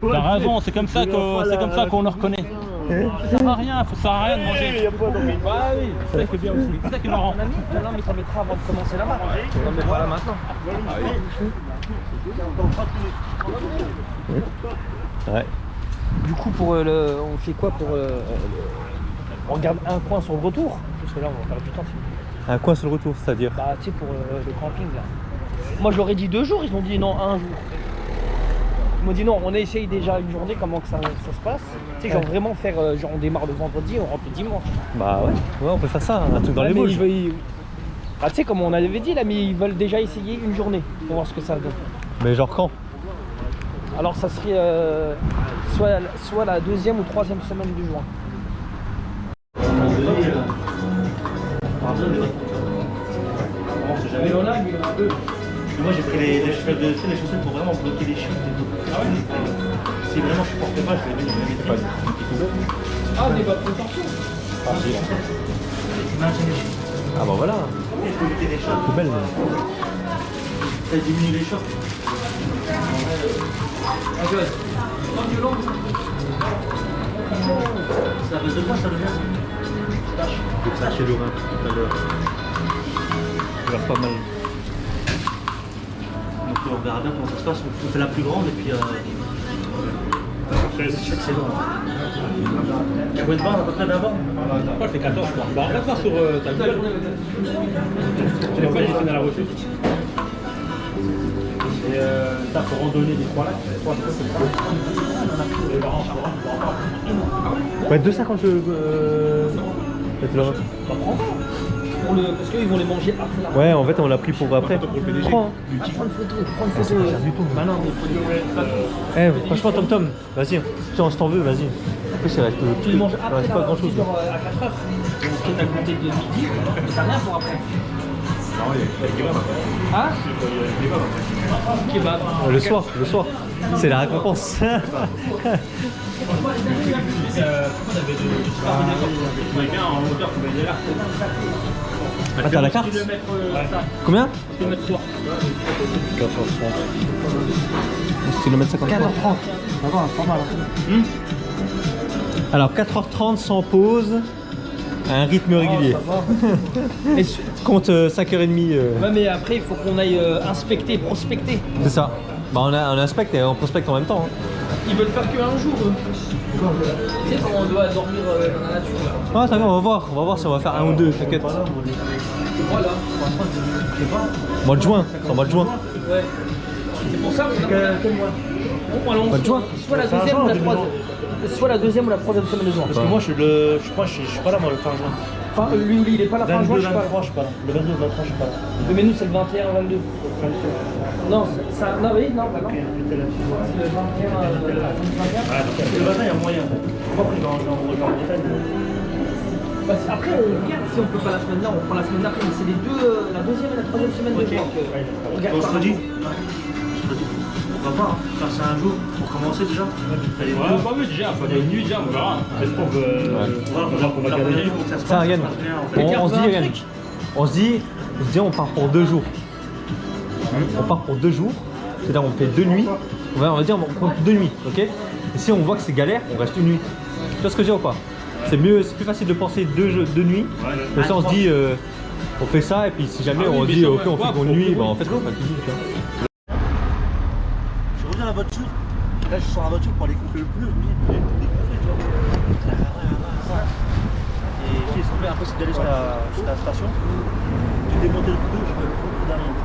T'as raison, c'est comme ça qu'on le reconnaît. Ça sert à rien, ça sert à rien de manger. Bah oui, c'est ça qui est bien aussi. C'est ça qui est marrant. Non, mais ça mettra avant de commencer la marque. Non, mais voilà maintenant. Ouais. Du coup, pour on fait quoi pour on regarde un coin sur le retour, parce que là on va perdre du temps. Un coin sur le retour, c'est-à-dire? Bah tu sais pour le camping là. Moi je leur ai dit 2 jours, ils ont dit non, 1 jour. Ils m'ont dit non, on essaye déjà une journée, comment que ça se passe. Tu sais, genre vraiment faire, genre on démarre le vendredi, on rentre le dimanche. Bah ouais, on peut faire ça, un truc dans les Vosges. Ah tu sais comme on avait dit là, mais ils veulent déjà essayer une journée pour voir ce que ça donne. Mais genre quand? Alors ça serait soit la 2e ou 3e semaine du juin. Mais on a deux. Moi j'ai pris les chaussettes pour vraiment bloquer les chutes et tout. Ah ouais. Si vraiment je supportais pas, je vais les mettre. Ah mais votre attention. Ah bah voilà. Il faut éviter les chocs. Poubelle. Ça diminue les chocs. C'est à base de quoi ça devient ça? Donc ça chez Laurent tout à l'heure. Ça a l'air pas mal. Donc on verra bien comment ça se passe. On fait la plus grande et puis c'est long. Il y a combien de bornes à peu près d'abord? Moi je fais 14 quoi. Bon, regarde ça sur ta gueule. Je l'ai pas laissé à la recherche. Et ça pour randonner des 3 lacs, 3 trucs comme ça. Ouais, 2,50 le... Parce qu'ils vont les manger après la. Ouais, en fait on l'a pris pour après. Prends. Prends une photo. Bah non, mais faut Eh, franchement Tom, vas-y. Tiens, si t'en veux, vas-y. En plus il reste tu les manges après pas grand chose. À 4 heures. Donc t'as goûté de midi, mais t'as rien pour après. Non, il y a des kebabs après. Hein? Il y a des kebabs après. Kebab. Le soir. C'est la récompense. Pourquoi t'avais de bien en hauteur comme il est là. Ah t'as la carte? Combien? Kilomètre 3. 4h30. 4h50. 4h30. D'accord, pas mal. Alors 4h30 sans pause, un rythme régulier. Compte 5h30. Ouais, mais après il faut qu'on aille inspecter, prospecter. C'est ça. Bah on inspecte et on prospecte en même temps. Hein. Ils veulent faire qu'un jour eux. Tu sais comment on doit dormir dans la nature. Ah ça va, on va voir si on va faire un ou deux, t'inquiète. Voilà. Mois de juin, c'est en mois de juin. Ouais. C'est pour ça qu'on Mois de juin. soit la deuxième ou la troisième. Soit la deuxième ou la troisième semaine de juin. Parce que moi je suis pas là moi le fin juin. Enfin, lui il est pas la fin juin, je suis pas là. 23 je suis pas là. Le 22 23 je suis pas là. Mais nous c'est le 21 22. Non, ça. Non, oui, non, bah non. J'étais là. C'est le 21 Ah, donc le 21 il y a moyen. Moi après je vais en Bretagne. Bah, après on regarde si on peut pas la semaine là, on prend la semaine d'après, mais c'est les deux, la deuxième et la troisième semaine de juin. On regarde On se par redit. rapport. On va voir, faire ça un jour pour commencer déjà. Ouais, pas vu déjà, il y a une nuit déjà, on verra. Est-ce qu'on veut. On va galérer pour que ça se passe. Ça Ariane, on se dit Ariane, on se dit on part pour 2 jours. On part pour 2 jours, c'est-à-dire on fait 2 nuits. On va dire on compte 2 nuits, ok? Et si on voit que c'est galère, on reste 1 nuit. Tu vois ce que je veux dire ou pas? C'est mieux, c'est plus facile de penser 2 nuits. Comme ça on se dit on fait ça et puis si jamais on dit ok on fait une nuit, bah en fait on fait une nuit. Je reviens à la voiture. Là je sors la voiture pour aller couper le pneu. Je me dis je vais découffer, tu vois. Et j'ai semblé impossible d'aller sur la station. J'ai démonté le pneu, je fais le coup derrière.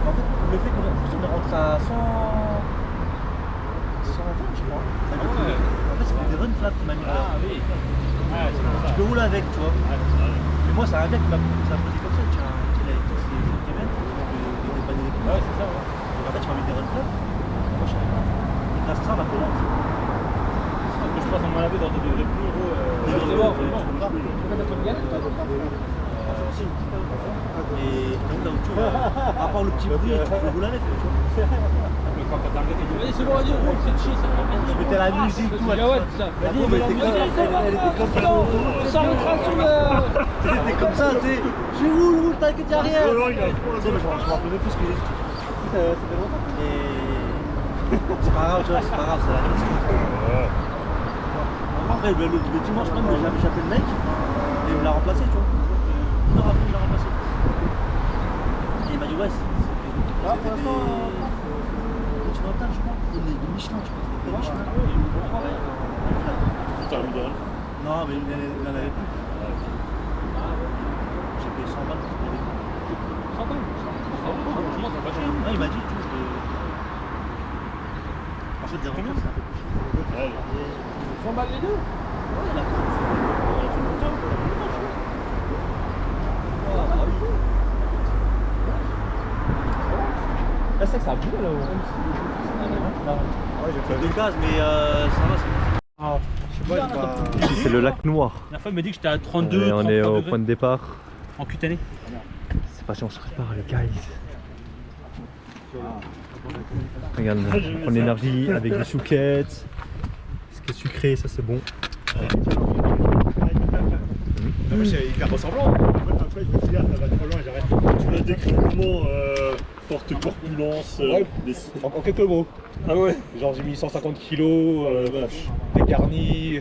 En fait, le fait qu'on est rentré à 120 je crois. En fait c'est des run flaps qui m'a mis là. Ah oui. Tu peux rouler avec, tu vois. Mais moi c'est un gars qui m'a posé comme ça, tiens, il a été Kevin, il dépanner les pneus. Ouais, c'est ça, ouais. Donc en fait tu m'as mis des run flaps. Moi je savais pas. Et grâce à ça on a fait là. Que je passe en main lavée dans des plus gros. Et là où tu vois, à part le petit bruit, tu peux rouler avec, tu vois. Quand t'as regardé, tu dis, c'est bon, vas-y, roule, c'est chill, ça va bien. Je mettais la musique, tout. Ah ouais, ça. Elle était comme ça. Ça rentrera sur le. Elle était comme ça, tu sais. Je roule, t'inquiète, y'a rien. Tu sais, mais je me rappelais plus ce que j'ai dit. Ça fait longtemps. Et C'est pas grave, tu vois, c'est pas grave, c'est la vie. Après, le dimanche même, j'ai appelé le mec et il me l'a remplacé, tu vois. Une heure après, il l'a remplacé. Et il m'a dit, ouais, c'était continental, je crois. Des Michelin, je crois. Des Michelin. Non, mais il n'en avait plus. J'ai payé 100 balles. 100 balles. Franchement, c'est pas cher. Non, il m'a dit, tu vois, en fait, des rencontres, c'est un peu plus cher. 100 balles les deux. Ouais, la course. Là, c'est que ça a bougé là-haut. Ouais, j'ai fait 2 gaz, mais ça va, c'est Ah, je sais pas, Ici, c'est le lac Noir. La fois, il m'a dit que j'étais à 32, Et on est 33 au degrés point de départ. en cutané. C'est parti, on se prépare les guys. Regarde, on prend de l'énergie avec des chouquettes. Ce qui est sucré, ça c'est bon. C'est hyper ressemblant. Après, je me suis dit, ça va trop loin, j'arrête. Tu l'as décrit comment forte corpulence En quelques mots. Ah ouais. Genre j'ai mis 150 kilos, dégarni,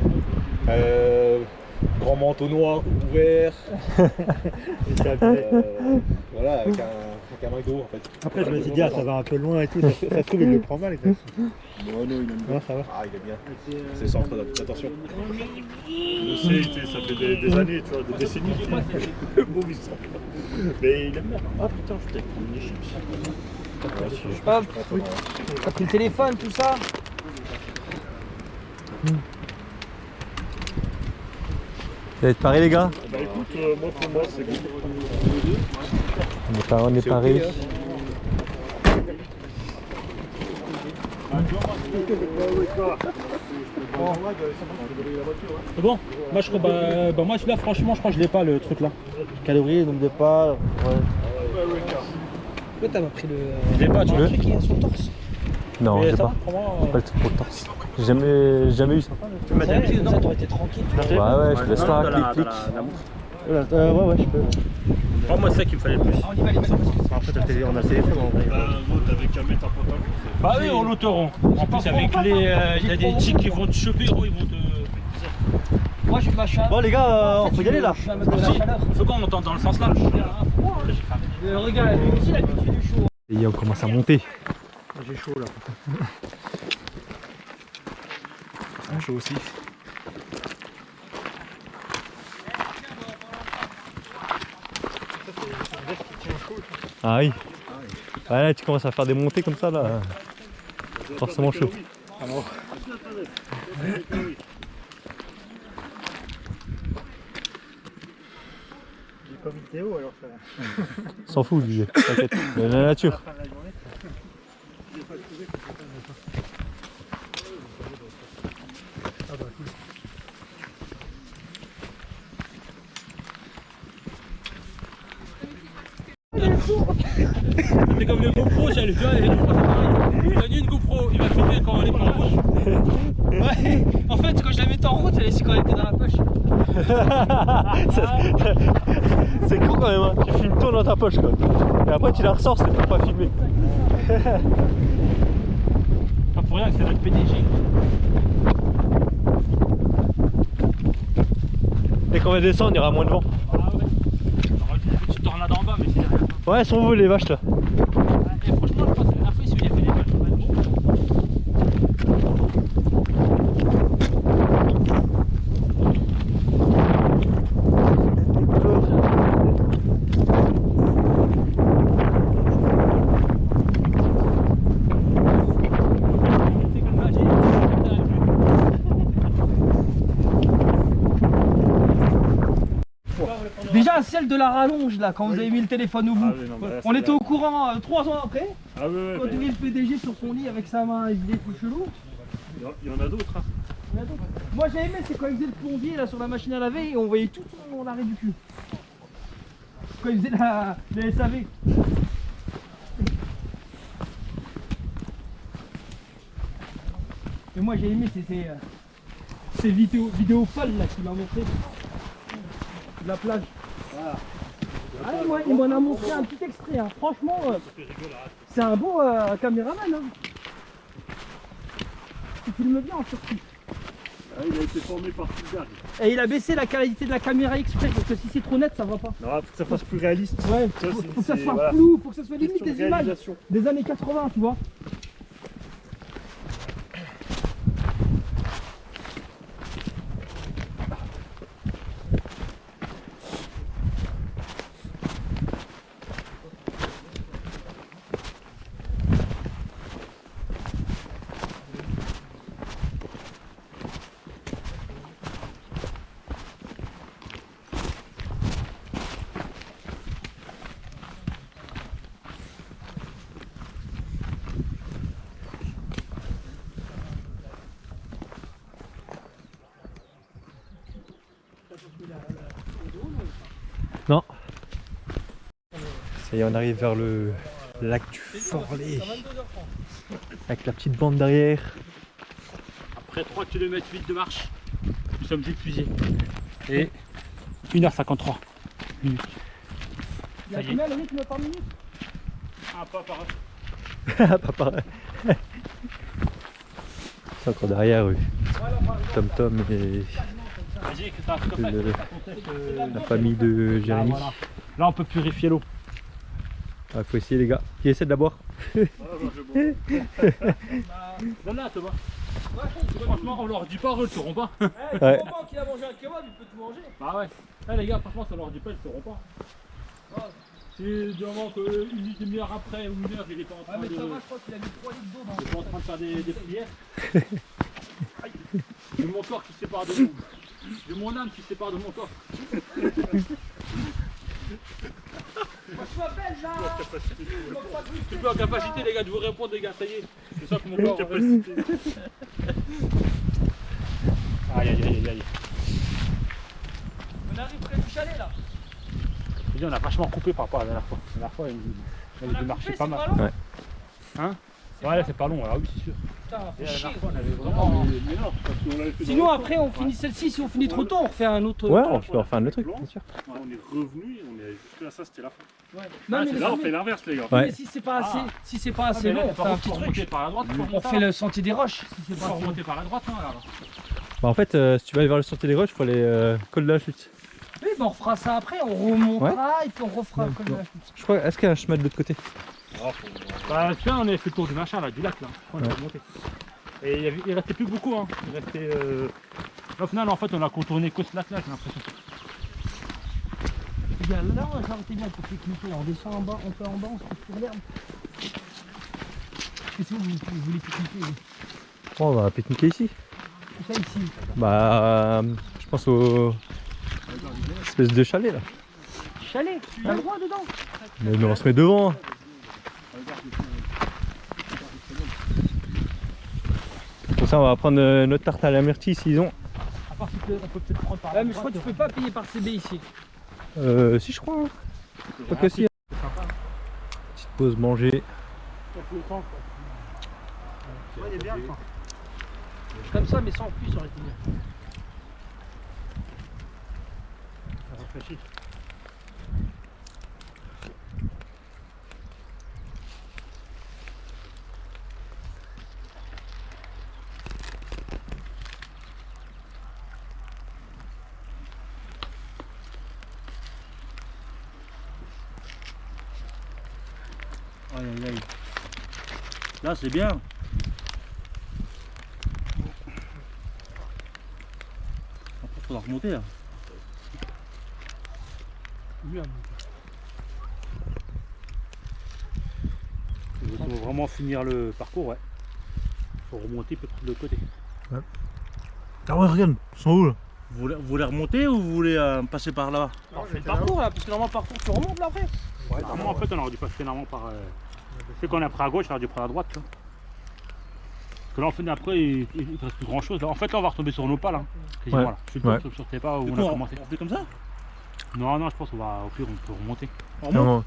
grand manteau noir ouvert. Voilà, avec un McDo en fait. Après, je me suis dit, ah, ça va un peu loin et tout. Ça se trouve, il le prend mal. Bon, non, il aime bien. Non, ça va. Ah il est bien. C'est sans attention. Je sais, tu sais, ça fait des années, tu vois, des décennies. Bon, il sent. Mais il aime bien. Ah putain, je vais peut-être prendre des chips. Hop, t'as pris le téléphone, tout ça. Vous êtes parés les gars? Bah écoute, moi pour moi, c'est bon. On est parés. C'est bon. Moi, je crois, moi celui-là, franchement, je crois que je l'ai pas, le truc là. Calories, nombre de pas. Ouais. Pourquoi t'as pas pris le. Je l'ai pas, tu veux? truc qui est sur le torse? Non, Et j'ai ça pas. va, prends-moi, Pas le truc pour le torse. J'ai jamais eu ça. Tu m'as d'habitude, Ça non? t'aurais été tranquille. Ouais, ouais, je laisse pas, clic, clic. Ouais, je peux. Moi, c'est ça qu'il me fallait le plus. On y va, les mecs. Après, on a le téléphone en vrai. Moi, t'avais qu'à mettre un pantalon. Bah oui, on l'autoront. En plus, avec les. Il y a des chicks qui vont te choper, gros, ils vont te. Moi je suis machin. Bon, les gars, on peut y aller là. Je suis un mec de la Si, chaleur. faut qu'on entende dans le sens là. Regarde, lui aussi, il a l'habitude du chaud. Et on commence à monter. J'ai chaud là. C'est chaud aussi. Ah oui. Ouais, là, tu commences à faire des montées comme ça là. Forcément chaud. J'ai pas mis Théo alors ça va. S'en fout, lui. T'inquiète. La nature. C'est comme le GoPro, j'ai le gars, il a une GoPro, il va filmer quand on est pas en route. Ouais, en fait, quand je la mettais en route, elle est quand elle était dans la poche. C'est con quand même, hein. Tu filmes tout dans ta poche quoi. Et après tu la ressors, c'est pour pas filmer. Pas pour rien que c'est notre PDG. Et quand on va descendre, il y aura moins de vent. Ah ouais. On aurait une petite tornade en bas, mais c'est rien. Ouais, elles sont où les vaches là? Et franchement, je pense que la fois, il a fait des vaches. Déjà, celle de la rallonge là, quand vous avez mis le téléphone au bout. Ah oui, non, bah là, On c'est était au courant 3 ans après. Ah ouais, ouais. Quand tu vis le PDG sur son lit avec sa main, il faisait tout chelou. Il y en a d'autres. Hein. Moi j'ai aimé, c'est quand il faisait le plombier là sur la machine à laver et on voyait tout son arrêt du cul. Quand il faisait le SAV. Et moi j'ai aimé ces vidéos folles là qu'il m'a montré de la plage. Ah, il m'en a montré un petit extrait, hein. Franchement, c'est un beau caméraman. Hein. filme bien en Turquie. Ah, il a été formé par Fulgari. Et il a baissé la qualité de la caméra exprès parce que si c'est trop net, ça va pas. Non, faut que ça fasse plus réaliste. Ouais, Ça, faut c'est- que ça c'est- soit voilà. flou, faut que ça soit limite Question de des images réalisation. des années 80, tu vois. Non. Ça y est, on arrive vers le lac du Forlé. Avec la petite bande derrière. Après 3 km 8 de marche, nous sommes épuisés. Et 1h53 minutes. Il y a Ça y est. combien le rythme par minute? Ah, pas par Pas pareil. C'est encore derrière, oui. Tom Tom et Vas-y, que ça comme ça, Le- ça conteste, la famille de ah, Jérémy. voilà. Là, on peut purifier l'eau. Ah, faut essayer, les gars. Qui essaie de la boire? Donne-la, Thomas. Franchement, on leur dit pas, eux, ils ne sauront pas. Ouais. Moment qu'il a mangé un kebab, il peut tout manger. Bah ouais. Là, les gars, franchement, ça leur dit pas, ils ne sauront pas. C'est du moment qu'une demi-heure après ou une heure, il est pas en train Ouais, mais de. ça va, je crois qu'il a mis 3 litres d'eau dans Je suis en train de faire des prières. Aïe. J'ai mon corps qui se sépare de nous. J'ai mon âme qui se sépare de mon corps. Je m'appelle là. Je suis plus en capacité, les gars, de vous répondre, les gars. Ça y est. C'est ça que mon corps. Aïe, aïe, aïe, aïe. On arrive près du chalet là. Je dis, on a vachement coupé par rapport à la dernière fois. La dernière fois, il a marché pas mal. Ouais. Hein? Ouais, là, c'est pas long. Ah oui, c'est sûr. Putain, Et fait la chier. dernière fois, on avait vraiment. Mais non, parce qu'on l'avait fait dans Sinon le après on finit celle-ci, si on finit trop tôt on refait un autre. Ouais, temps. je peux refaire le truc, bien sûr. On est revenu, on est jusque là, ça c'était la fin. Ouais. Ah, Non mais, c'est Là on mais- fait l'inverse les gars. Ouais. mais si c'est pas assez, Ah. si c'est pas assez long, on fait un petit truc. par la droite, On fait le sentier des roches. Si c'est faut pas assez long. remonter par la droite, hein, alors. Bah, en fait, si tu vas aller vers le sentier des roches, il faut aller col de la chute. Oui, bah on refera ça après, on remontera et puis on refera Ouais, comme non. la chute. Je crois, est-ce qu'il y a un chemin de l'autre côté? Bah, tu vois, on avait fait le tour du machin, là, du lac, là. On a Ouais. remonté. Et il restait plus beaucoup, hein. Il restait. Au final, en fait, on a contourné que ce lac-là, j'ai l'impression. Regarde, là, on va s'arrêter bien pour pique-niquer. On descend en bas, on peut en bas, on se retrouve sur l'herbe. Qu'est-ce que vous voulez pique-niquer vous? Oh, on va pique-niquer ici. C'est ça ici. Bah, je pense au espèce de chalet là. Chalet, t'as le droit dedans. Mais on se met devant. Pour ça, on va prendre notre tarte à la myrtille s'ils ont. À part qu'on peut peut-être prendre par Ouais, mais je crois que tu peux pas payer par CB ici. Si, je crois. Hein. Je crois que si. Petite pause manger. Ouais, il est bien quoi. Comme ça, mais sans pluie, ça aurait été bien. Ça rafraîchit. Aïe aïe aïe. Là c'est bien. Après faudra remonter là. Il faut vraiment finir le parcours, ouais. Faut remonter peut-être de l'autre côté. Ah ouais, regarde, ils sont où là? Vous voulez remonter ou vous voulez passer par là? On fait le parcours là, parce que normalement, le parcours, tu remontes là après. Ouais, normalement, en fait, on aurait dû passer normalement par. Tu sais, quand on a pris à gauche, on aurait dû prendre à droite, tu vois. Parce que là, en fait, après, il ne reste plus grand chose. En fait, là, on va retomber sur nos pas, là. Quasiment, Ouais. là. Je suis Ouais. sur tes pas où Du on coup, a commencé. on fait comme ça? Non, non, je pense qu'on va, au pire, on peut remonter. On remonte?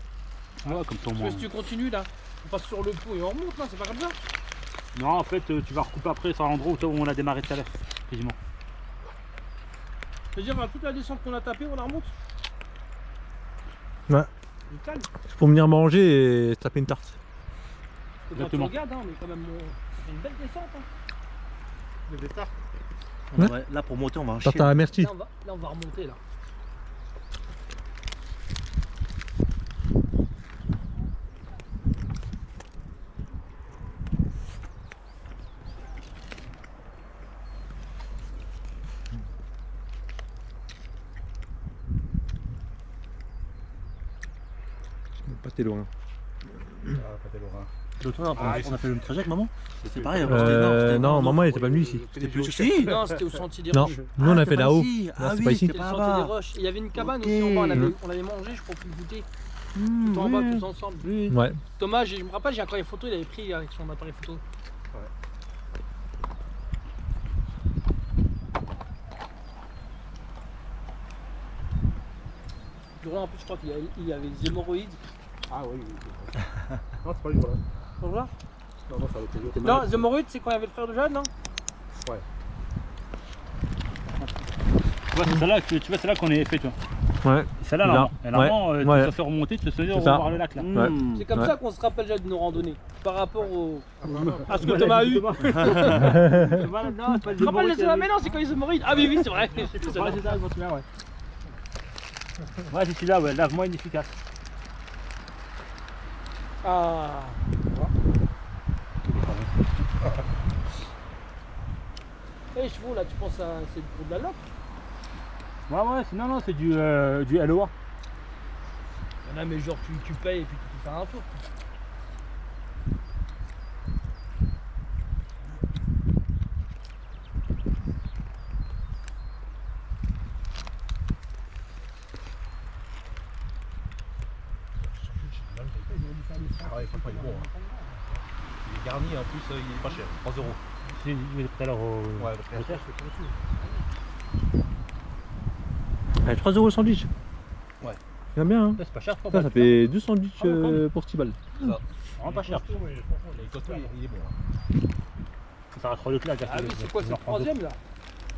Non, Ouais, comme ça, au Parce moins. que si tu continues là, on passe sur le pont et on remonte là, c'est pas comme ça. Non, en fait, tu vas recouper après sur l'endroit où on a démarré tout à l'heure. Quasiment. C'est-à-dire, toute la descente qu'on a tapée, on la remonte. Ouais. Nickel. c'est pour venir manger et se taper une tarte. Quand tu Exactement. regardes, hein, on est quand même. C'est une belle descente. Hein. Le dessert. Ouais. Ouais, là pour monter, on va en Tarte chier. à merci. Là, on va remonter là. Pas t'es loin. L'autre fois, on a fait le même trajet avec maman. C'est pareil. Non, maman elle était pas venue ici. C'était plus ici. Non, c'était au sentier des Non, roches. nous on a fait là-haut. Ah c'est oui, pas ici. C'était le sentier des roches. Il y avait une cabane aussi en bas, on l'avait mangé, je crois, pour le goûter. Tout en bas, tous ensemble. Ouais. Thomas, je me rappelle, j'ai encore les photos, il avait pris avec son appareil photo. Durant, en plus, je crois qu'il y avait des hémorroïdes. Ah oui. Non, c'est pas lui, voilà. Faut voir. Non, ça va être Non, les hémorroïdes, c'est quand il y avait le frère de Jeanne, non? Tu vois, c'est celle-là tu vois, c'est là qu'on est fait, tu vois. Ouais. Celle-là, Là. là. Et normalement, Ouais. tu Ouais. te fais remonter, tu te souviens, on C'est va ça. voir le lac là. Ouais. C'est comme Ouais. ça qu'on se rappelle déjà de nos randonnées. Par rapport à ce que Thomas a eu. Voilà, non, c'est pas Tu te rappelles les mais non, c'est quand les hémorroïdes. Ah oui, oui, c'est vrai. Ouais, c'est ça, je m'en souviens, ouais. Ouais, c'est celui-là, ouais, lave-moi inefficace. Ah. Eh, chevaux, là, tu penses à. C'est pour de la loque? Ouais, ouais, non, c'est du LOA. Non, mais genre, tu payes et puis tu peux faire un tour. Ah ouais, franchement, il est bon. Hein. Il est garni en plus, il est pas cher. 3 euros. C'est tout à l'heure au. Ouais, le prix. 3 euros le sandwich. Ouais. Il va bien, hein. C'est pas cher, Ça, 3 ça fait 2 sandwichs Ah, ouais, pour 6 balles. Vraiment pas cher. Il est costaud, il est bon. Hein. Ça va 3 autres là. Ah oui, c'est quoi, c'est le troisième là?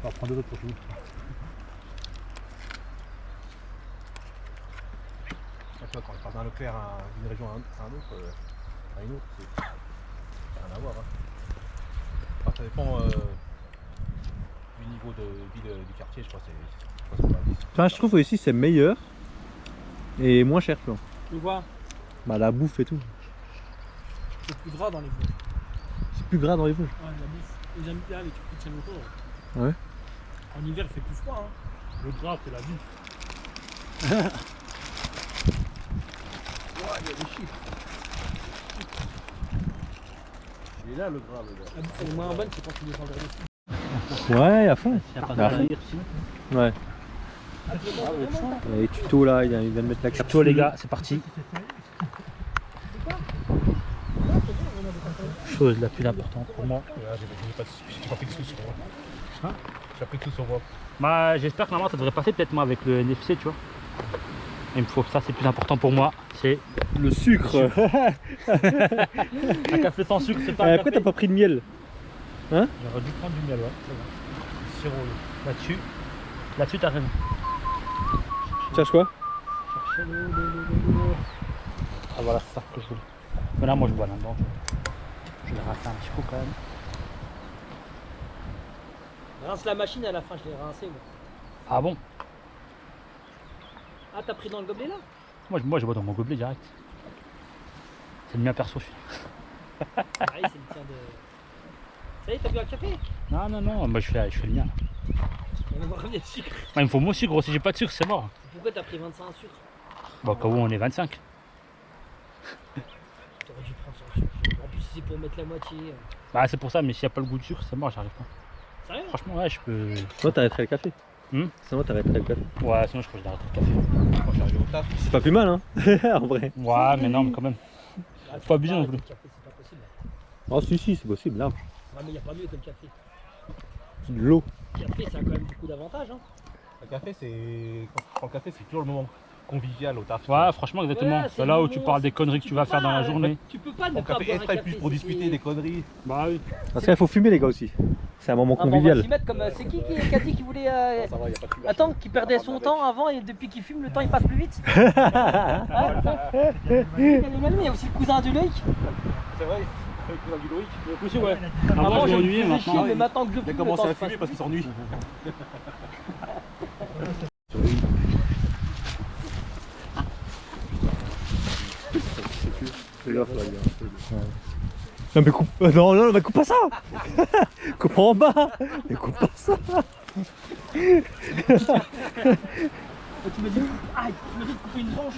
On va prendre l'autre pour chez nous. Tu vois, quand on passe d'un Leclerc d'une région à une autre, c'est rien à voir. Hein. Enfin, ça dépend du niveau de vie du quartier, je crois que c'est 70. Enfin, je trouve que ici c'est meilleur et moins cher, tu vois. Tu vois, Bah, la bouffe et tout. c'est plus gras dans les bouches. C'est plus gras dans les Vosges. Ouais, la bouffe. Les amis là, les trucs qui tiennent autour. Ouais. En hiver, il fait plus froid. Hein. Le gras, c'est la vie. Il est là le gras, le gars. La bouffe, elle est moins bonne, c'est quand tu descends vers le sud. Ouais, à fond. Il n'y a pas Bah, de rire ici. Ouais. Les tutos là, il vient de mettre la carte. Ciao les gars, c'est parti. Chose la plus importante pour moi. J'ai pas pris de sous sur moi. Hein? J'ai pris de sous sur moi. Bah, j'espère que normalement ça devrait passer peut-être moi avec le NFC, tu vois. Il me faut ça, c'est plus important pour moi. C'est Le sucre. un café sans sucre, c'est pas un Après, café. t'as pas pris de miel. J'aurais dû prendre du miel, ouais. C'est bon. Sirop là-dessus. Là-dessus, t'as raison. Tu cherches quoi? Chercher le. Ah voilà, c'est ça que je voulais. Mais là, moi je bois là-dedans. Je vais rincer un petit coup quand même. Rince la machine à la fin, je l'ai rincé. Moi. Ah bon? Ah, t'as pris dans le gobelet là? Moi je bois dans mon gobelet direct. C'est le mien perso celui-là. Ah oui, c'est le tien de. Ça y est, t'as bu un café? Non, moi je fais le mien. Là. On va revenir sucre. Ah, il me faut mon sucre, gros. Si j'ai pas de sucre, c'est mort. Pourquoi t'as pris 25 sucre? Bon, quand on est 25. T'aurais dû prendre sans sucre. En plus, si c'est pour mettre la moitié. Bah, c'est pour ça, mais s'il n'y a pas le goût de sucre, c'est mort, j'arrive pas. Sérieux? Franchement, ouais, je peux. Sinon, t'arrêterais le café. Hmm? Sinon, t'arrêterais le café. Ouais, sinon je crois que je l'arrête le café. Moi, je suis arrivé au taf. C'est pas plus mal, hein. En vrai. Ouais, mais non, mais quand même. Ah, Faut pas abuser non le plus. café, c'est pas possible. Oh, si, c'est possible, large. Ouais, mais y a pas mieux que le café. De l'eau. Le café, ça a quand même beaucoup d'avantages. Hein. Le café, c'est. Quand tu prends le café, c'est toujours le moment convivial au taf. Ouais, franchement, exactement. Ouais, c'est là où le tu moment, parles des conneries que tu vas peux faire dans pas, la journée. Tu peux pas ne Le pas café boire est un très café. plus pour discuter des conneries. Bah oui. Parce qu'il faut fumer, les gars, aussi. C'est un moment Ah, bon, on va convivial. s'y mettre comme. C'est qui a dit qu'il voulait. Ça va, y a pas de fumée. Attends, qui perdait son temps avant et depuis qu'il fume, le temps il passe plus vite. Il y a aussi le cousin de Loïc. C'est vrai. Aussi, ouais. Avant, Avant, je je me m'ennuyais, faisais chier, maintenant. mais maintenant que je Il a fume, commencé le à temps fumer parce qu'il s'ennuie. Fais gaffe là, il y a un peu de... Non mais coupe, non, non, mais coupe pas ça. Coupe en bas. Mais coupe pas ça. Tu m'as dit, aïe, tu m'as dit de couper une branche.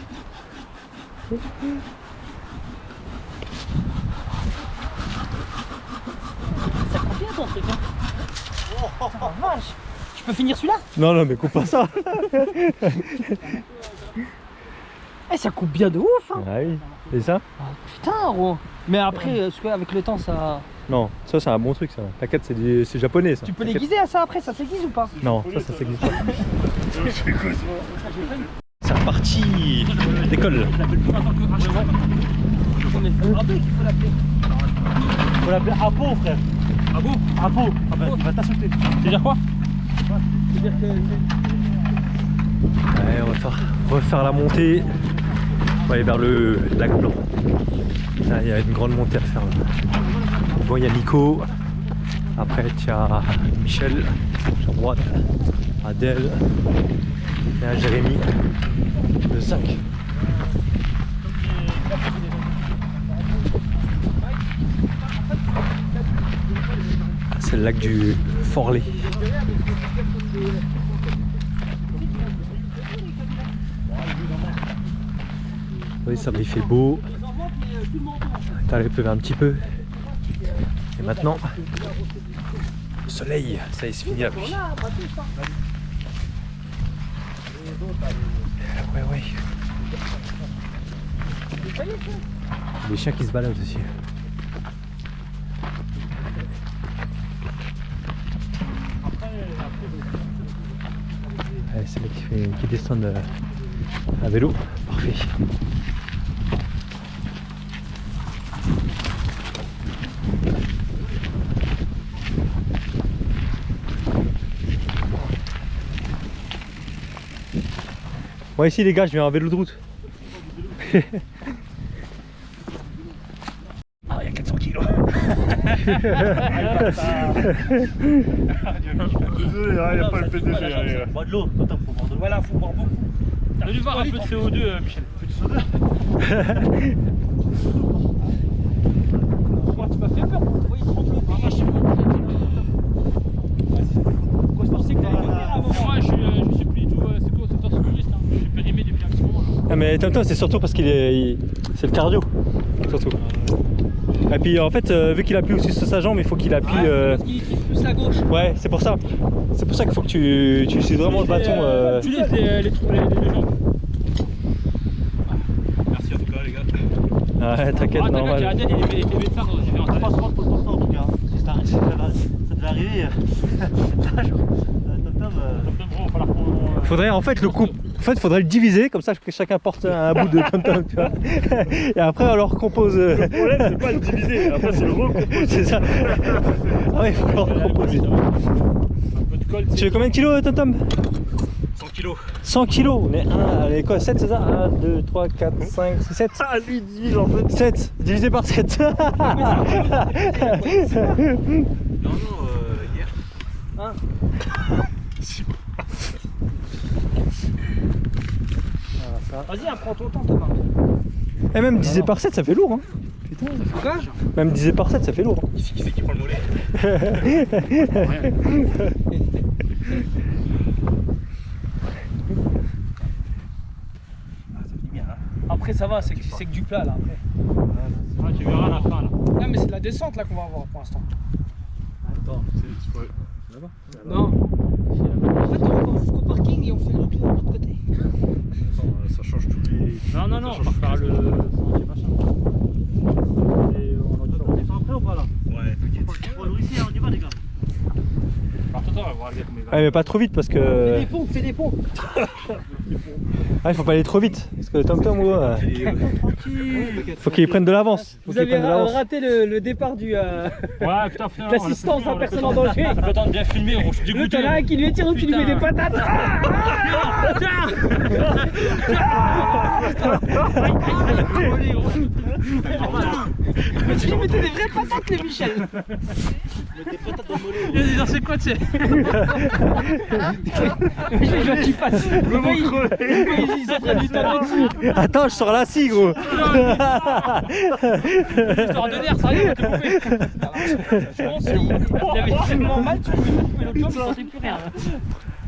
Ça coupe bien ton truc, hein. Oh la vache. Tu peux finir celui-là? Non, non, mais coupe pas ça. Eh, ça coupe bien de ouf, hein. Ah oui, c'est ça? Ah, putain, gros. Mais après, avec le temps, ça... Non, ça c'est un bon truc ça. T'inquiète, c'est japonais ça. Tu peux T'inquiète. l'aiguiser à ça après, ça s'aiguise ou pas? Non, ça s'existe pas. C'est quoi ça? C'est reparti d'école. Mais c'est Apo qu'il faut l'appeler. Faut l'appeler Apo, frère. Ah bon? Apo. Ah bah, il va t'insulter. C'est-à-dire quoi? C'est-à-dire que... Ouais, on va faire la montée. On va aller vers le lac Blanc. Là, il y a une grande montée à faire là. Bon, il y a Nico. Après, il y a Michel. Sur droite. Adèle. Il y a Jérémy. Le 5. C'est le lac du Forlé. Oui, ça va, il fait beau. T'as il pleuvait un petit peu. Et maintenant, le soleil, ça y est, c'est fini la pluie. Ouais, ouais. Des chiens qui se baladent aussi. Ouais, c'est là qui descendent à vélo. Parfait. Moi ici les gars, je viens en vélo de route. Ah, il y a 400 kilos. Désolé, il n'y a pas le PDG. Bois de l'eau, faut boire de l'eau. Voilà, faut boire beaucoup. T'as dû voir un peu de CO2, Michel. Moi, tu m'as fait peur. Oui, il tremble. Moi, je pensais que t'allais venir à un moment. Moi, je suis plus du tout secteur secouriste. Hein. Je suis périmé depuis un petit moment. Ah mais Tom c'est surtout parce qu'il est. C'est le cardio. Surtout. Et puis en fait vu qu'il appuie aussi sur sa jambe, il faut qu'il appuie. Parce qu'il pousse la gauche. Ouais, c'est pour ça. C'est pour ça qu'il faut que tu utilises vraiment le bâton. Tu utilises les deux jambes. Merci en tout cas, les gars. Ouais, t'inquiète, Ah, normal. Adèle, il était médecin, j'ai vu en Pas souvent pour le porter en tout cas. Si ça devait arriver. Faudrait en fait le coupe. En fait, faudrait le diviser comme ça que chacun porte un bout de tom-tom, tu vois. Et après, on leur compose. Le problème, c'est pas le diviser, après, c'est le recomposer. C'est ça. Ah ouais, il faut leur composer. un peu de colle. Tu fais combien de kilos, tom-tom? 100 kilos. 100 kilos. On est 1, allez, quoi, 7, c'est ça? 1, 2, 3, 4, 5, 6, 7. Ah, lui, divise en fait. 7, divisé par 7. Non, hier. Hein? Vas-y, prends ton temps, Thomas. Et même divisé par 7, ça fait lourd. Hein. Putain. Quoi? Même divisé par 7, ça fait lourd. Qui c'est qui prend le mollet? Après, ça va, c'est que du plat là. Après. Ouais, tu verras à la fin là. Non, mais c'est de la descente là qu'on va avoir pour l'instant. Attends, c'est ouais. Là-bas? Non. En fait, on va jusqu'au parking et on fait le retour de l'autre côté. Attends, ça change tous les... Non, non, non, on va faire le sentier machin. Et on en dit On est prêt ou pas là? Ouais, t'inquiète. On va ici, on y va les gars. Alors, attends, on va voir les gars comment il va. Ouais, mais pas trop vite parce que. Fais des pompes. Ah, il faut pas aller trop vite. Parce que tom-tom, faut qu'il prenne de l'avance. Vous avez raté le départ du Ouais, putain, frère. l'assistance à personne en danger. On a le temps de bien filmer, on se L'autre, dégoûte. t'en as un qui lui tire ou qui lui met des patates. Mais tu lui mettais des vraies patates, les Michel. Je mets des patates dans le mollet. Il a dit, non, c'est quoi, tu sais? Je vois qu'il passe. Le mec, il s'est train de lui taper dessus. Attends, je sors la scie, gros. Histoire de nerfs, sérieux, t'es coupé. Je pense qu'il avait tellement mal, tu pouvais pas couper l'autre jambe, il sentait plus rien.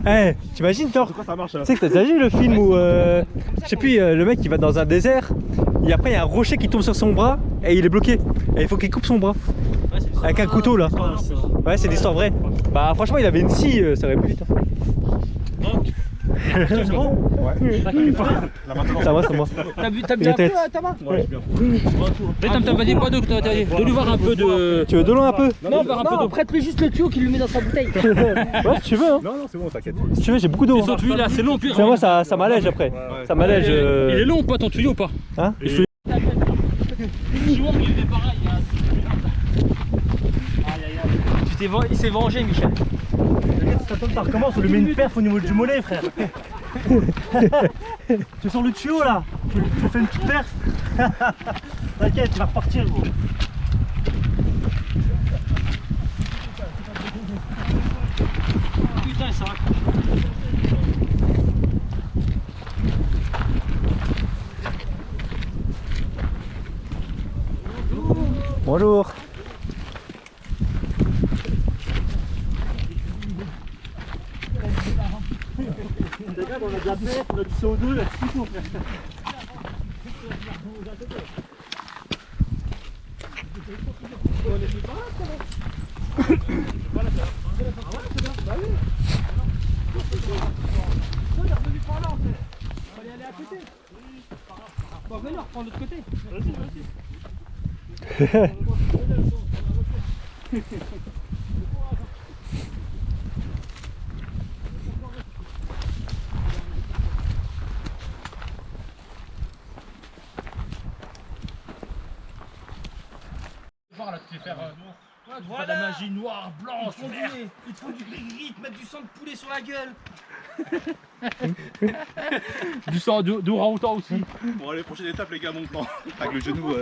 Eh, t'imagines, toi? Pourquoi ça marche Tu sais que t'as déjà vu le film où, je sais plus, le mec il va dans un désert et après il y a un rocher qui tombe sur son bras et il est bloqué. Et il faut qu'il coupe son bras. Avec un couteau là. Ouais, c'est l'histoire vraie. Bah franchement il avait une scie, ça aurait pu vite. C'est bon? Ouais. La maintenance. Ça va, c'est moi. T'as bien un peu ta main? Ouais, j'ai bien. Mais t'as pas dit pas d'eau, de lui voir un peu de... Tu veux de l'eau un peu? Non, prête-lui juste le tuyau qu'il lui met dans sa bouteille. Ouais, si tu veux. Hein. Non, non, c'est bon, t'inquiète. Si tu veux, j'ai beaucoup d'eau. Hein. Celui là, c'est long, puis... C'est moi, ça m'allège après. Ouais. Ça m'allège. Il est long ou pas ton tuyau ou pas? Hein? Il s'est vengé, Michel. Ça recommence, on lui met une perf au niveau du mollet, frère. Tu sens le tuyau là, tu fais une petite perf. T'inquiète, tu vas repartir, gros. Putain, ça raccroche. Bonjour. Regarde, on a de la perf, on a du CO2, là, tout faut, frère. Bon, venez, on reprend l'autre côté. Voir là, tu fais faire. Voilà. La magie noire, blanche, verte. Ils te font du gris, te mettre du sang de poulet sur la gueule. Du sang d'orang-outan aussi. Bon, allez, prochaine étape, les gars, mon plan. Avec le genou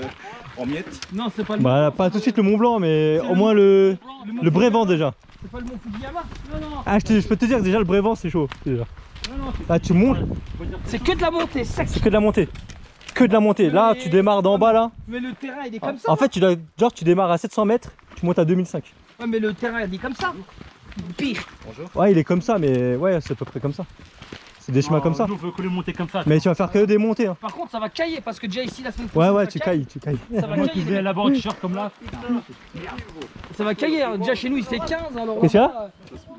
en miettes. Non, c'est pas le Bah, pas tout de suite le Mont Blanc, mais au moins le Brévent déjà. C'est pas le mont Fujiyama. Non, non. Ah, je peux te dire que déjà le Brévent c'est chaud. Déjà. Là, tu montes, C'est que de la montée, sec. c'est que de la montée. Que de la montée. Là, tu démarres d'en bas là. Mais le terrain, il est comme ça. En fait, tu démarres à 700 mètres, tu montes à 2005. Ouais, mais le terrain, il est comme ça. Pire. Ouais, il est comme ça, mais ouais, c'est à peu près comme ça. C'est des chemins comme ça. Nous, on veut que les monter comme ça. Mais tu vas faire que des montées. Hein. Par contre, ça va cailler parce que déjà ici, la semaine Ouais, prochaine, ouais, ça tu caille. cailles. Ça va Moi qui vais cailler. là-bas en t-shirt comme là. Ça va cailler. Hein. Déjà chez nous, il fait 15. Alors Qu'est-ce qu'il y a là,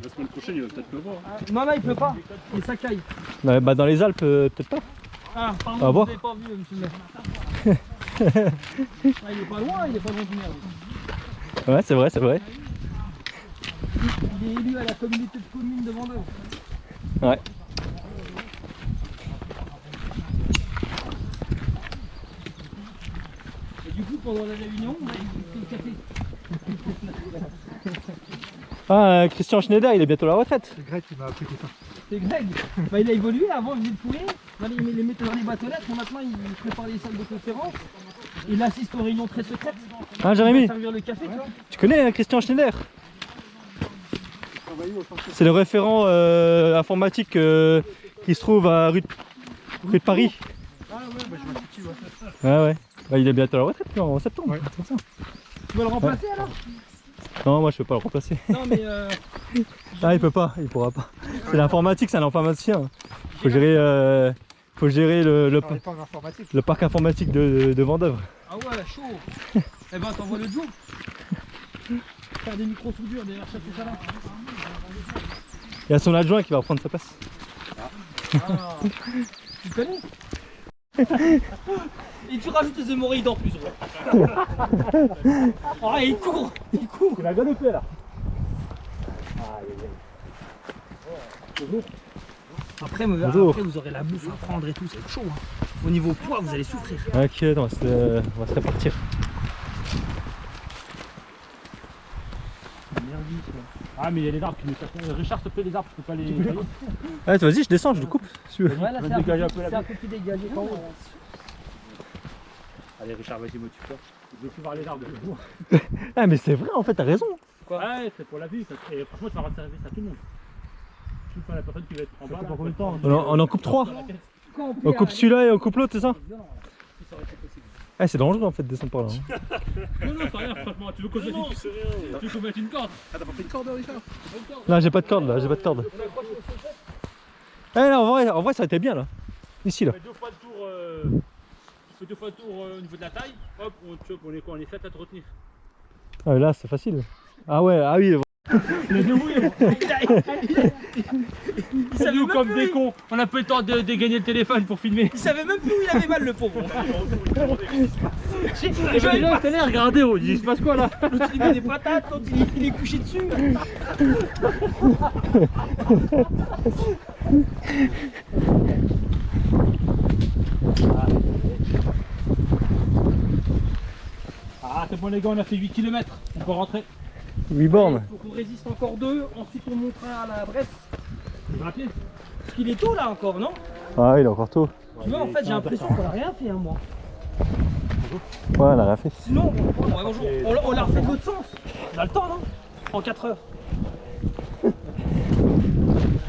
La semaine prochaine, il va peut-être pleuvoir. non, là, il pleut pas. Et ça caille. Ouais, bah, dans les Alpes, peut-être pas. Ah, pardon, On va vous voir. n'avez pas vu, monsieur le maire. Ah, il est pas loin, il est pas loin du maire. Ouais, c'est vrai, c'est vrai. Il est élu à la communauté de communes de Vendôme. Ouais. Et du coup, pendant la réunion, on a fait le café. Ah, Christian Schneider, il est bientôt à la retraite. C'est Greg qui m'a appris tout ça. C'est Greg. Bah, il a évolué. Avant, il faisait le poulet. Là, il les mettait dans les bâtonnettes. Mais maintenant, il prépare les salles de conférence. Il assiste aux réunions très secrètes. Ah, Il Jérémy, va servir le café, tu vois. tu connais Christian Schneider? C'est le référent informatique qui se trouve à rue de Paris. Ah ouais, bah je vois qui, ouais. Ouais, ouais. Bah, il est bientôt à la retraite, lui, en septembre. Ouais. C'est ça. Tu veux le remplacer alors? Non, moi je peux pas le remplacer. Non, mais Ah, il peut pas, il pourra pas. C'est l'informatique, c'est un informaticien. Faut gérer, le On est pas en informatique. parc informatique de Vendeuvre. ah ouais, chaud. Eh ben, t'envoies le jour. Faire des micro-soudures derrière chaque tout ça là. Il y a son adjoint qui va reprendre sa place. Ah. Tu connais? Et tu rajoutes des hémorroïdes en plus, ouais. Ah, il court. Il va galoper là. Après, Bonjour. après, vous aurez la bouffe à prendre et tout, ça va être chaud. Hein. Au niveau poids, vous allez souffrir. Ok, attends, on va se répartir. Ah, mais il y a les arbres qui nous cassent. Richard, s'il te plaît, les arbres, je peux pas les. Ouais, vas-y, je descends, je le coupe. Si tu veux. Ouais, là, va c'est dégager un peu la un peu plus dégagé quand même. Allez, Richard, vas-y, motive-toi. Je veux plus voir les arbres. Ah, mais c'est vrai, en fait, t'as raison. Ouais, c'est pour la vue. Et franchement, tu vas rendre service à tout le monde. Tu vois la personne qui va être en bas. Pour combien de temps? On en coupe 3. On coupe celui-là et on coupe l'autre, c'est ça? Ah, c'est dangereux en fait de descendre par là. Hein. Non, non, c'est rien, franchement. Tu veux qu'on mette une corde? Ah, t'as pas pris une corde, Richard? Non, j'ai pas de corde là, j'ai pas de corde. Eh, là, en vrai, ça a été bien là. Ici là. Tu fais 2 fois le tour, au niveau de la taille. Hop, on est quoi? On est 7 à te retenir. Ah, là, c'est facile. Ah ouais, ah oui. Il savait nous comme des cons. On a pas eu le temps de dégainer le téléphone pour filmer. Il savait même plus où il avait mal le pauvre. Les gens étaient là, regardez, il se passe quoi là? L'autre il met des patates, l'autre il est couché dessus. Ah, c'est bon les gars, on a fait 8 km. On peut rentrer. 8 bornes. Il faut qu'on résiste encore 2, ensuite on montera à la Brest. Tu vas à pied? Parce qu'il est tôt là encore, non? Ah, il est encore tôt. Tu vois, en fait, j'ai l'impression qu'on a rien fait, hein, moi. Ouais, on a rien fait. Sinon, on l'a refait de l'autre sens. On a le temps, non? En 4 heures.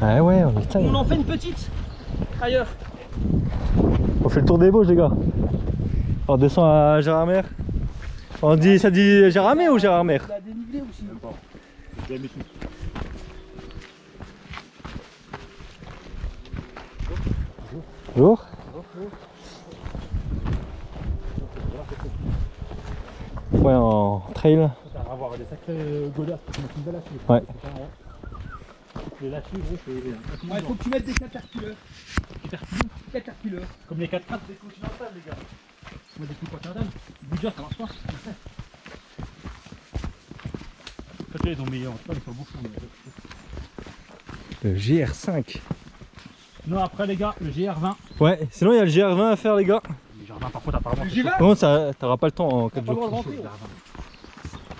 Ah ouais, on est On en fait une petite ailleurs. On fait le tour des Vosges, les gars. On descend à Gérardmer. On dit, ça dit Gérardmer ou Gérardmer? Il a dénivelé aussi. J'ai mis tout. Bonjour. Ouais, en trail. Ça va avoir des sacrés godasses pour mettre une belle assise. Ouais. Les latus, gros, c'est. Ouais, faut que tu mettes des caterpillars. Caterpillars. Comme les 4 pattes des continentales, les gars. Moi, des coups continentales. Budget, ça marche pas. Peut-être ils ont mis en tout cas, ils sont bouffons. Le GR5. Non, après, les gars, le GR20. Ouais, sinon il y a le GR20 à faire, les gars. Le GR20, par contre, apparemment. Le GR20 Par contre, ça, t'auras pas le temps en 4 pas le droit de jours. rentrer.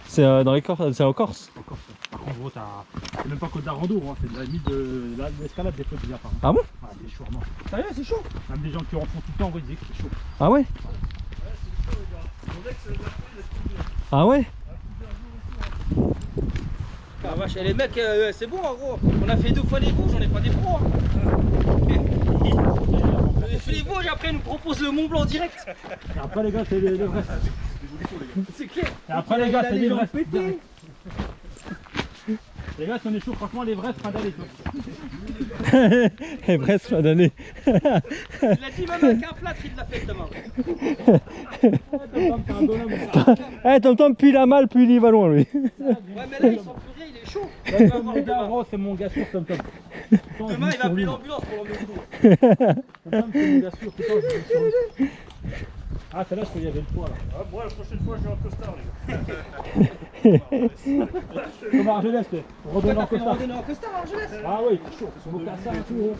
C'est dans les Corses, c'est en Corse. Encore, par contre, gros, c'est même pas Côte d'Arando, hein. C'est de la limite de l'escalade des Côtes d'Ivoire. Ah bon? Ouais, c'est chaud, non. Sérieux, c'est chaud. Même des gens qui en font tout le temps, ils disaient que c'est chaud. Ah ouais? Ah ouais? Ah vache, et les mecs, c'est bon en gros. On a fait 2 fois les Vosges, on n'est pas des pros. Hein. On a fait les Vosges, après ils nous proposent le Mont Blanc direct. Et après, les gars, c'est les vrais. C'est clair. Et après, les gars, c'est les vrais. pété. Les gars, si on est chaud, franchement, les vrais, fin d'année, tu vois. Et presque fin d'année. Il a dit même avec un plâtre, il l'a fait demain. Eh, Tom plus il a mal, plus il va loin lui. Ouais, mais là, il sent plus rien, il est chaud. Il va avoir Les gars, demain. gros, c'est mon gars sûr, Tom. Demain, il va appeler l'ambulance pour l'emmener au dos. Tom, c'est mon gars sûr, putain, je vis sur lui. Ah, celle-là, je crois qu'il y avait le poids là. Ah, moi, la prochaine fois, je vais en costard, les gars. Comme à Argelès, redonner en T'as fait une costard. randonnée en costard, Argelès? Ah oui, c'est chaud, son mocassin et tout.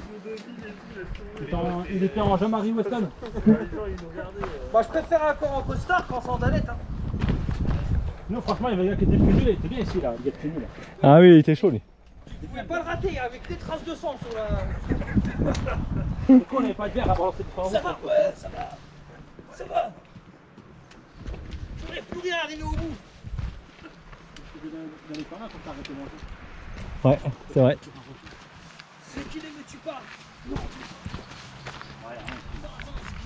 Il était en Jean-Marie Weston. Bah, je préfère encore en costard qu'en sandalette. Hein. Non, franchement, il y avait un gars qui était plus nul, il était bien ici là, il est plus nul là. Ah oui, il était chaud lui. Vous pouvez pas le rater avec des traces de sang sur la. Pourquoi on n'avait pas de verre à balancer de Ça va, ouais, ça va. Ça va. J'aurais plus rien arrivé au bout. Dans les corners, quand t'as arrêté de manger. Ouais, c'est vrai. C'est qui les me tue pas.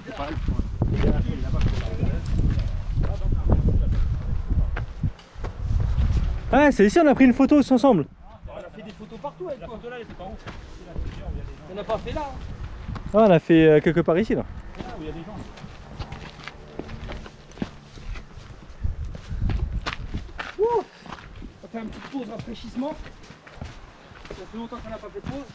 C'est pareil. Ah, c'est ici, on a pris une photo tous ensemble. On a fait des photos partout avec La toi. photo là, elle était pas ouf. On n'a pas fait là. Hein. Ah, on a fait quelque part ici là. Ah, où il y a des gens. On va faire une petite pause rafraîchissement. Ça fait longtemps qu'on n'a pas fait de pause.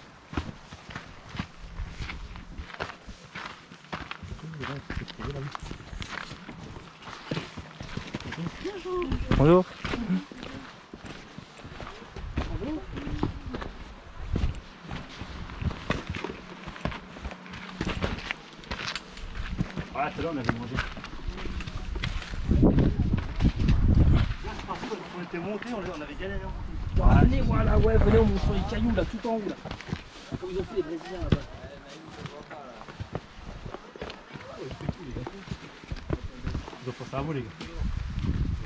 Bonjour. Ah, c'est là, on avait mangé. On était montés, on avait galéré en monter. Ah, venez, voilà, ouais, venez, on monte sur les cailloux là, tout en haut là. Comme ils ont fait les Brésiliens là-bas. Ils ont pensé à vous, les gars.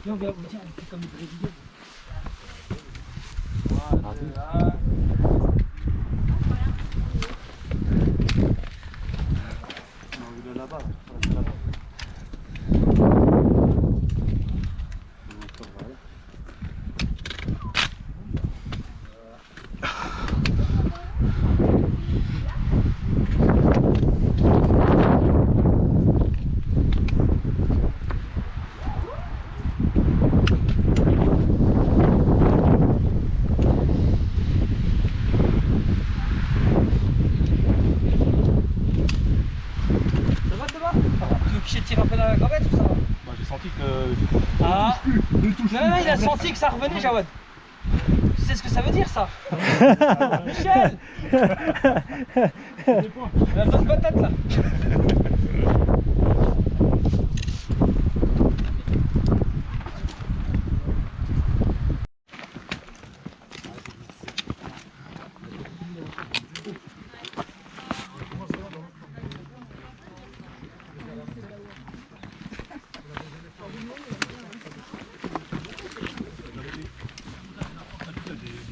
Viens, tiens, on fait comme les Brésiliens. Voilà. On va là-bas. Là-bas. Tu tires un peu dans la gravette ou ça va? Bah, j'ai senti que. Ah non, il a senti que ça revenait, Jawad. Tu sais ce que ça veut dire, ça? Michel. La bonne patate, là.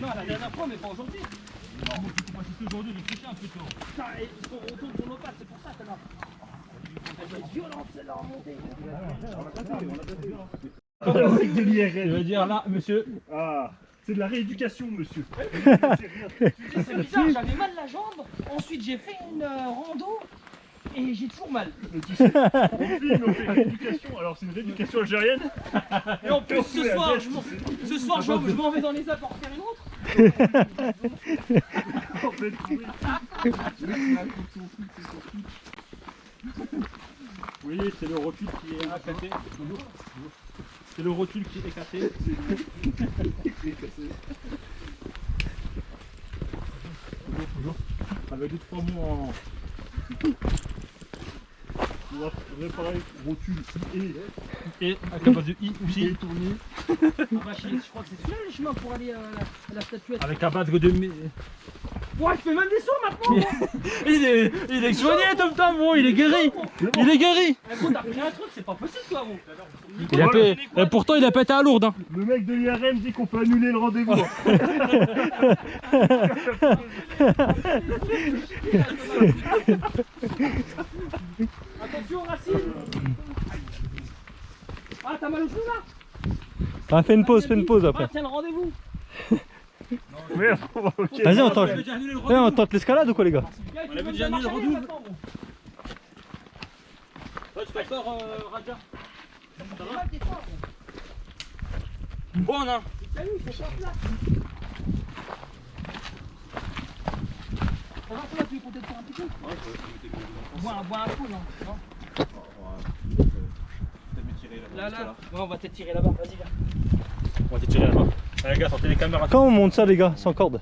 Non, la dernière fois, mais pas aujourd'hui. Non, c'est pas si aujourd'hui, j'ai touché un peu tôt. Putain, il faut qu'on retourne sur nos pattes, c'est pour ça, celle-là. Elle va être violente, celle-là, en montée. C'est de l'IRL. Je veux dire là, monsieur. Ah, c'est de la rééducation, monsieur. Tu sais, c'est bizarre, j'avais mal la jambe. Ensuite, j'ai fait une rando. Et j'ai toujours mal. Mais tu sais, on filme, on fait rééducation. Alors, c'est une rééducation algérienne. Et en plus, ce soir, je m'en vais dans les Alpes pour faire une autre. En fait, oui. Oui, c'est le rotule qui est cassé. C'est le rotule qui est cassé. Toujours. Avec 2-3 mots en. On va réparer rotule Et avec la base de I qui aussi. est tourné. Ah bah, je crois que c'est celui-là le chemin pour aller à la statuette. Avec la base de. Ouais, je fais même des sauts maintenant. Moi. Il est soigné, Tom Tam, bon, il est guéri. Il est guéri. Eh, gros, t'as pris un truc, c'est pas possible, toi, gros. Il a fait, et pourtant, il a pété à Lourdes. Hein. Le mec de l'IRM dit qu'on peut annuler le rendez-vous. Attention, Racine. Ah, t'as mal au genou, là? Ah, fais une pause après. Ah, tiens, le rendez-vous. Merde, ok. Vas-y, on tente. On tente l'escalade ou quoi, les gars? On avait déjà mis le rendez-vous. Ouais, tu t'en sors, Raja. Ça va? Bon, hein. Salut, c'est pas là. Ça va, toi, tu veux compter de faire un petit coup? Ouais, je peux. Bois un coup, non? Là, ouais, on va peut-être tirer là-bas, vas-y, viens. On va t'étirer là-bas. Allez, les gars, sortez les caméras. Quand on monte ça, les gars, sans corde?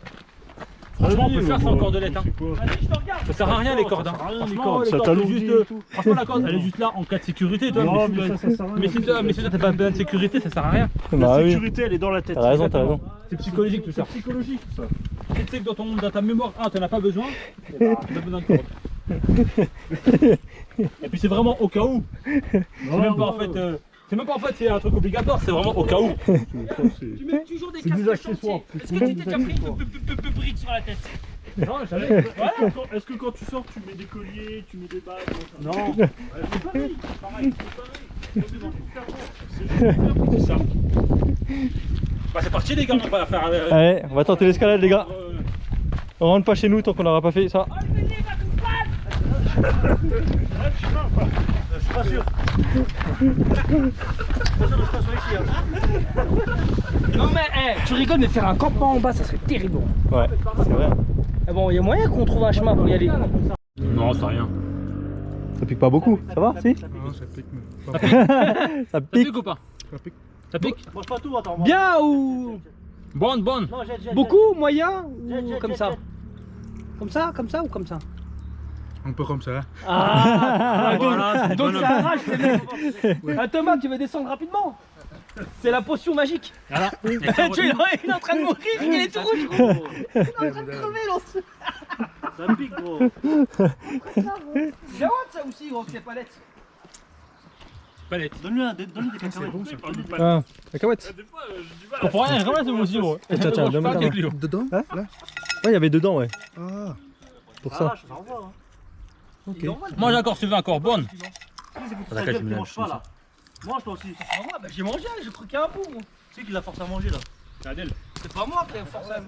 Franchement, on peut faire sans cordelette. Hein. Vas-y, je te regarde. Ça sert à rien les cordes. Hein. Franchement, les ça cordes, t'alourdit juste, et tout. franchement, la corde, elle est juste là en cas de sécurité. Toi, Non, mais mais ça sert à rien. si toi, t'as pas bien de sécurité, ça sert à rien. La Bah oui. sécurité, elle est dans la tête. T'as raison, t'as raison. C'est psychologique tout ça. C'est psychologique tout ça. Tu sais que dans ta mémoire, t'en as pas besoin. Tu as besoin de corde. Et puis c'est vraiment au cas où. C'est même pas en fait. C'est même pas en fait c'est un truc obligatoire, c'est vraiment au cas où. Tu mets toujours des C'est casques des de accessoires. chantier. Est-ce que tu t'es déjà pris une brique sur la tête? Non, jamais. Est-ce que quand tu sors, tu mets des colliers, tu mets des bagues? Non. C'est pareil, c'est pareil. C'est ça. Bah c'est parti les gars, on va faire. Allez, on va tenter l'escalade, les gars. On rentre pas chez nous tant qu'on n'aura pas fait ça. Oh, le bélier va tout prendre. Je suis pas sûr. Non mais, tu rigoles, mais faire un campement en bas, ça serait terrible. Ouais, c'est vrai. Eh bon, il y a moyen qu'on trouve un chemin pour y aller. Non, c'est rien. Ça pique pas beaucoup, ça va? Si? Non, ça pique, mais. Ça Ça pique. pique ou pas? Ça pique. Ça pique? Mange pas tout, attends. Bien ou Bonne, bonne. Non, jette. beaucoup, moyen Jette, ou jette, comme jette, ça? jette. Comme ça ou comme ça? Un peu comme ça. Ah, voilà, donc ça arrache les mecs. Ah, Thomas, tu veux descendre rapidement? C'est la potion magique. Voilà. Tu il est en train de mourir, il est tout rouge, gros. Il est en train de crever, l'autre. Ça pique, gros. Jawad, ça aussi, gros, c'est palettes. Palette. Donne-lui des cacahuètes. Ah, cacahuètes. Des fois, j'ai du mal Je comprends rien, c'est moi aussi, moi. Tiens, tiens, donne-moi ta main. Dedans Hein Là Ouais, il y avait dedans, ouais. Ah, Pour ça. Ça envoie. Hein. ok. Mange encore, si tu veux encore bonne. C'est pour que tu manges pas là. Mange toi aussi. Ah ouais, bah j'ai mangé, j'ai pris qu'un bout. Moi. C'est qui l'a force à manger là. C'est Adèle. C'est pas moi qui ai forcé à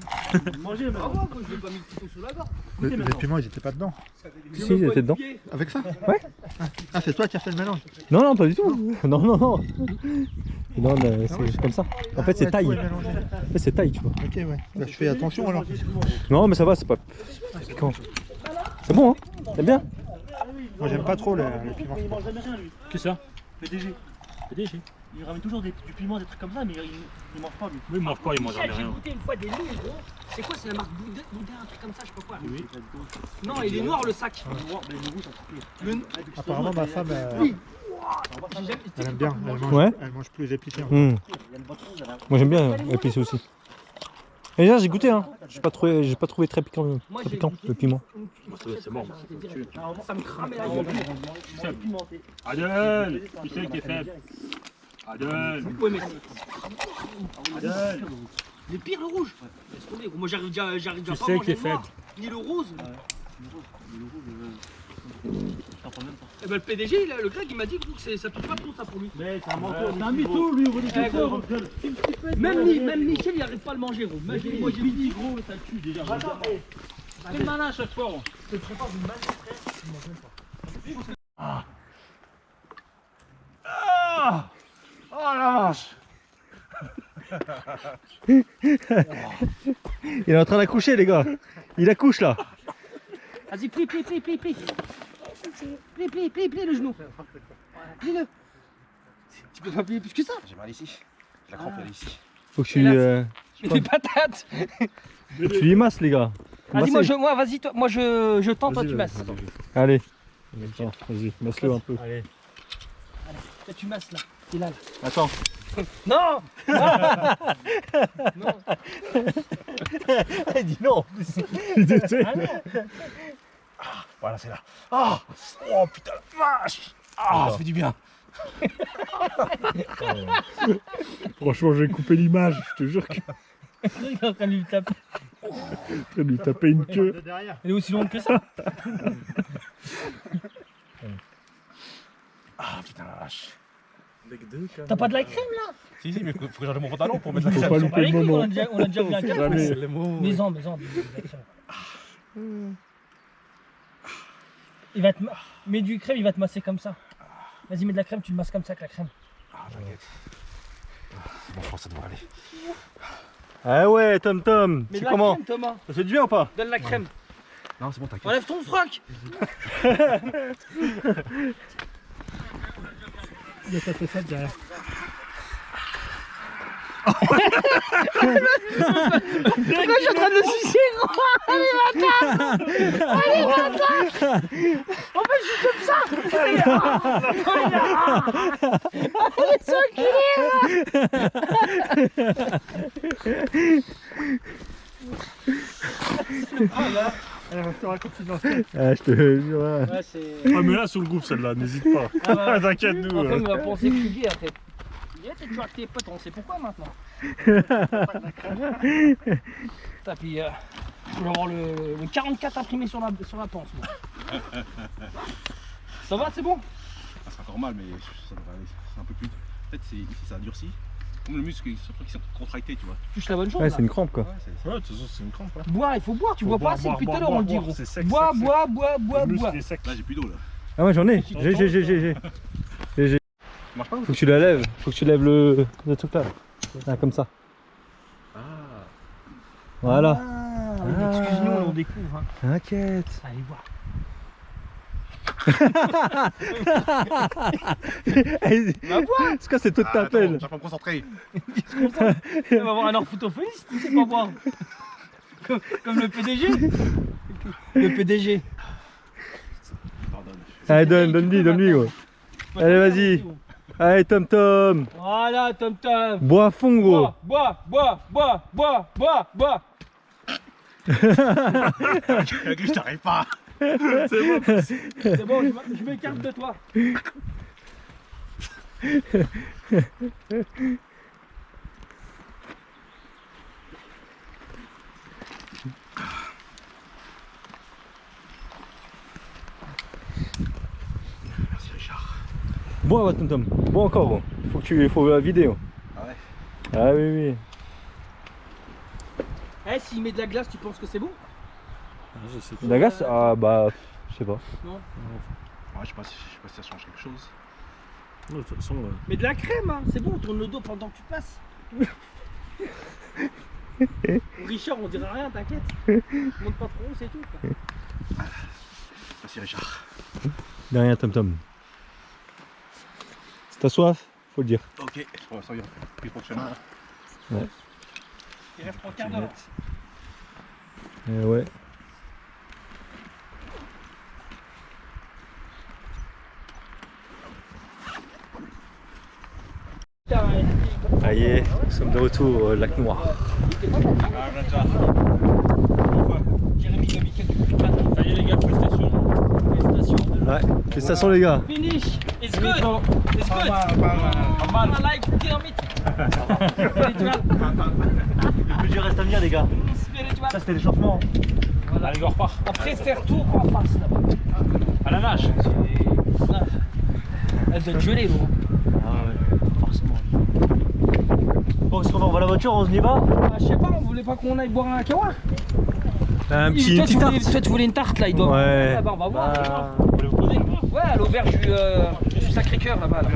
Manger, C'est mais. pas moi, quoi, je l'ai pas mis le couteau sous la gorge. Les piments, ils étaient pas dedans. Si, il était dedans. Avec ça Ouais. Ah, c'est toi qui as fait le mélange. Non, non, pas du tout. Non, non, non. Non, mais c'est comme ça. En fait, c'est Ouais, taille. tout est mélangé. En fait, c'est taille, tu vois. Ok, ouais. Là, je fais attention alors. Non, mais ça va, c'est pas piquant. C'est bon, hein. T'aimes bien? Moi, j'aime pas trop les piments. Il mange jamais rien lui. Qu'est-ce que ça? PDG. PDG. Il ramène toujours du piment, des trucs comme ça, mais il mange pas lui. Oui, il mange pas, il mange Michel, jamais j'ai rien. goûté une fois des nouilles, gros. C'est quoi, c'est la marque Boudin, un truc comme ça, je sais pas quoi. Oui. Non, il est noir le sac. Apparemment, ma femme, Oui. elle aime bien. Ouais. Elle mange plus épicé. Moi, j'aime bien épicé aussi. Et déjà, j'ai goûté, hein. J'ai pas trouvé très piquant, Moi, très j'ai piquant goûté. le piment. C'est mort. Ça me cramait la gueule. Adèle, tu sais que t'es faible. Adèle. Ouais, mais le pire, le rouge. Laisse tomber, gros. Moi, j'arrive déjà Tu pas à sais manger que t'es le noir, faible. ni le rose. T'en prends même pas. Eh ben, le PDG, le Greg, il m'a dit gros, que ça touche pas trop ça pour lui. Mais c'est un menteur. C'est un mytho lui, ouvre les gros. Même Michel, il arrive pas à le manger, gros. Même moi, j'ai dit gros, ça le tue déjà. Fais malin à chaque fois. Je te prépare une manche, frère. Tu manges même pas. Oh la vache. Il est en train d'accoucher, les gars. Il accouche là. Vas-y, plie. Plie le genou. Plie-le. Tu peux pas plier plus que ça. J'ai mal ici. La crampe, elle est ici. Faut que tu, Les patates. faut que tu les masses, les gars. Vas-y, Massez. moi, vas-y, toi, moi je tente, toi tu masses. Allez. Vas-y, masse-le un peu. Allez. Toi, tu masses là. T'es là. Attends. Non. Non. Il dit non. Ah non. Voilà, c'est là. Ah, oh putain, la vache. Ah, ça fait du bien. Franchement, j'ai coupé l'image, je te jure que Il est en train de lui taper. je suis en train de lui taper une queue. De derrière. Elle est aussi longue que ça. Ah, putain, la vache. T'as pas de la crème là? Si, mais faut que j'enlève mon pantalon pour mettre la Faut crème. pas sur louper le On moment. a déjà vu un cas. Jamais. Maison. Il va te mets du crème, il va te masser comme ça. Vas-y, mets de la crème, tu le masses comme ça avec la crème. Ah, t'inquiète. C'est bon, je pense que ça devrait aller. Ah ouais, Tom Tom. Mets C'est de la comment? crème, Thomas. Ça fait du bien ou pas? Donne la crème. Non, c'est bon, t'inquiète. Enlève ton froc. Il a tapé ça derrière. Pourquoi je suis en train de le sucer, gros? Allez, bâtard. En fait, je suis comme ça. Allez, Elle restera continuer. Ah, je te jure. Ouais, c'est... Ah, mais là, sur le groupe, celle-là, n'hésite pas. Ah bah, T'inquiète, nous. Enfin, on va penser que tu es gay après. T'es toujours avec tes potes, on sait pourquoi maintenant. Putain, puis je vais avoir le 44 imprimé sur la panse. Moi. Ça va, c'est bon? Ça sera encore mal, mais ça devrait aller. C'est un peu plus. Peut-être ici, ça a durci. Comme le muscle, surtout qu'ils sont contractés, tu vois. Tu touches la bonne chose Ouais, là. c'est une crampe quoi. Ouais, c'est Ouais, de toute façon, c'est une crampe. Hein. Bois, il faut boire, tu Faut bois boire, pas assez boire, depuis tout à boire, l'heure, on le dit boire, gros. c'est sec, Bois, sec, bois, Le muscle bois. est sec. Là, j'ai plus d'eau là. Ah ouais, j'en ai. J'ai. Ça marche pas ou Faut que tu la lèves. Faut que tu lèves le truc là. Ah, comme ça. Ah. Voilà. Excuse-nous, on découvre. Hein. T'inquiète. Allez voir. C'est quoi cette autre t'appelle? J'ai pas me concentrer. On va avoir un orthophoniste, tu sais pas boire. Comme le PDG. Le PDG. Pardonne. Allez, donne-lui gros. Allez, vas-y. Allez, Tom Tom. Voilà, Tom Tom. Bois à fond gros. Bois. La gueule, t'arrives pas. C'est bon, je m'écarte de toi. Merci Richard. Bon, Tom Tom. Bon encore. Bon. Faut la vidéo. Ah ouais. Ah oui, oui. Eh, s'il met de la glace, tu penses que c'est bon? Je sais pas. La glace, ah bah, je sais pas. Ouais, je sais pas si ça change quelque chose. Non, de toute façon, Mais de la crème, hein. C'est bon, on tourne le dos pendant que tu passes. Richard, on dirait rien, t'inquiète. Monte pas trop haut, c'est tout. Quoi. Merci Richard. De rien, Tom Tom. Si t'as soif, faut le dire. Ok. Ça y est, plus pour le chemin. Ouais. Il reste 3 quarts d'heure. Ouais. Ça y est, nous sommes de retour au lac Noir. Jérémy, il a mis quelques coups de patte. Ça y est les gars, félicitations. Félicitations. Ouais, félicitations les gars. Finish. It's good. It's good. Pas mal. I like pyramid. Spiritual. Le plus dur reste à venir, les gars. Spiritual. Ça, c'était l'échauffement. Voilà. Allez, on repart. Après, faire tour en face là-bas. À la nage. Elle doit te geler, gros. Ah ouais, forcément. Bon, qu'est-ce qu'on va? On va à la voiture, on y va? Ah, je sais pas, on voulait pas qu'on aille boire un kawa. Un petit Toi, tu voulais, tarte. toi, tu voulais une tarte là, il doit. Ouais. Là-bas, on va voir. Bah, Vous voulez vous poser là-bas? Ouais, à l'auberge du Sacré-Cœur là-bas. Là.